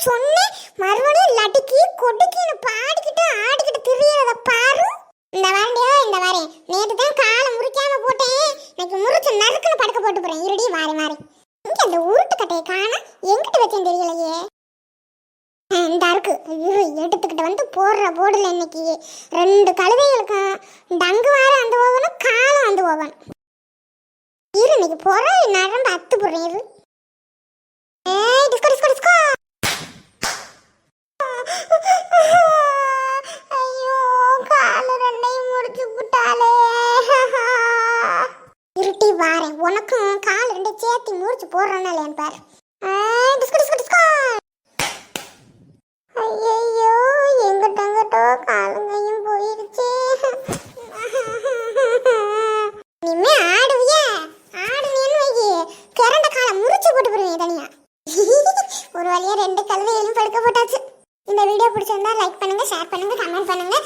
சொன்னேன் மறுபடியும் லடுக்கி கொடுக்கின்னு பாடிக்கிட்டு ஆடிக்கிட்டு திரியறத பாரு. இந்த வாரண்டியோ இந்த வாரேன். நேத்து தான் காலை முறிக்காம போட்டேன். இன்னைக்கு முறிச்சு நறுக்குன்னு படுக்க போட்டு போறேன். இருடி வாரி வாரி. இங்க அந்த உருட்டு கட்டையை காண எங்கிட்ட வச்சேன் தெரியலையே. இந்த இருக்கு. ஐயோ எடுத்துக்கிட்டு வந்து போடுற போடல இன்னைக்கு 2 கழுதைகளுக்கு டங்கு வார அந்த ஓவனும் காலம் அந்த ஓவன். இரு இன்னைக்கு போற நரம்பு அத்து போடுறேன். இரு டிஸ்கோ டிஸ்கோ டிஸ்கோ. ஐயோ கால ரெண்டையும் முறிச்சு விட்டாலே. இருட்டி வாரேன். உனக்கும் கால் 2 சேர்த்தி முறிச்சு போடுறேன்னா இல்லையான்னு பாரு. Disco disco disco. ஐயோ எங்கிட்டோ காலங்கையும் போயிருச்சு. இனிமே ஆடுவியா? ஆடுனேன்னு வைக்கி திறந்த காலை முறிச்சு போட்டு போடுவேன் தனியா. ஒரு வழியா 2 கழுதைகளையும் படுக்க போட்டாச்சு. இந்த வீடியோ பிடிச்சிருந்தா லைக் பண்ணுங்க, ஷேர் பண்ணுங்க, கமெண்ட் பண்ணுங்க.